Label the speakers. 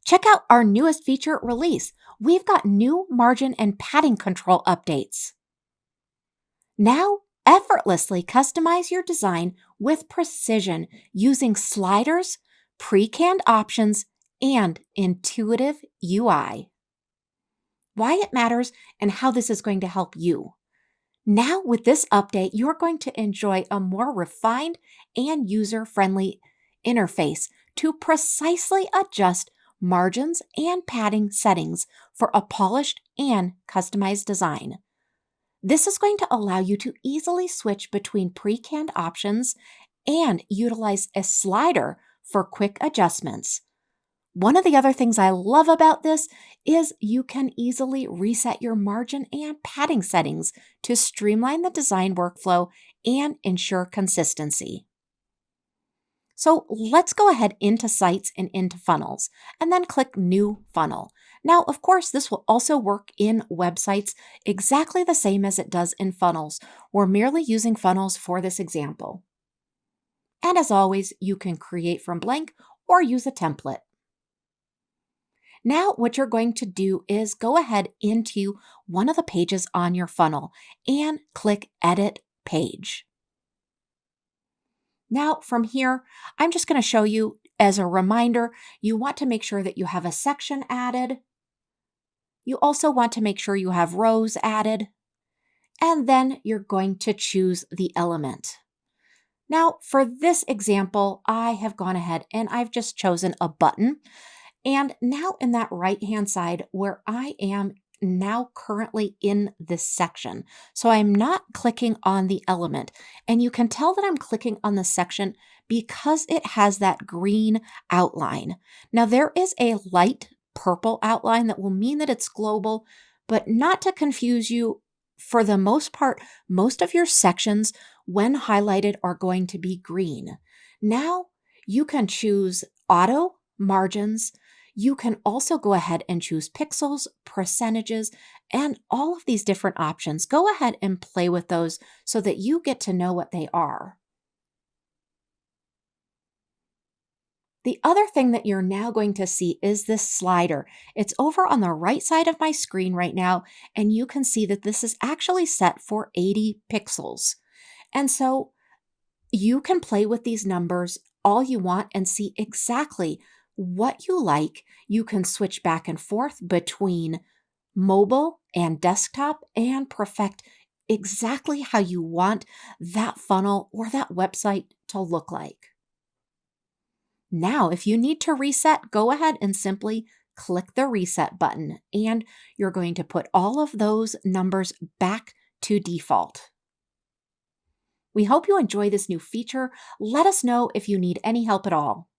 Speaker 1: Check out our newest feature release. We've got new margin and padding control updates. Now, effortlessly customize your design with precision using sliders, pre-canned options, and intuitive UI. Why it matters and how this is going to help you. Now, with this update, you're going to enjoy a more refined and user-friendly interface to precisely adjust margins and padding settings for a polished and customized design. This is going to allow you to easily switch between pre-canned options and utilize a slider for quick adjustments. One of the other things I love about this is you can easily reset your margin and padding settings to streamline the design workflow and ensure consistency. So let's go ahead into Sites and into Funnels, and then click New Funnel. Now, of course, this will also work in websites exactly the same as it does in funnels. We're merely using funnels for this example. And as always, you can create from blank or use a template. Now, what you're going to do is go ahead into one of the pages on your funnel and click Edit Page. Now, from here, I'm just going to show you as a reminder, you want to make sure that you have a section added. You also want to make sure you have rows added. And then you're going to choose the element. Now, for this example, I have gone ahead and I've just chosen a button. And now in that right-hand side where I am now currently in this section. So I'm not clicking on the element. And you can tell that I'm clicking on the section because it has that green outline. Now there is a light purple outline that will mean that it's global, but not to confuse you, for the most part, most of your sections when highlighted are going to be green. Now you can choose auto, margins. You can also go ahead and choose pixels, percentages, and all of these different options. Go ahead and play with those so that you get to know what they are. The other thing that you're now going to see is this slider. It's over on the right side of my screen right now, and you can see that this is actually set for 80 pixels. And so you can play with these numbers all you want and see exactly what you like. You can switch back and forth between mobile and desktop and perfect exactly how you want that funnel or that website to look like. Now, if you need to reset, go ahead and simply click the reset button, and you're going to put all of those numbers back to default. We hope you enjoy this new feature. Let us know if you need any help at all.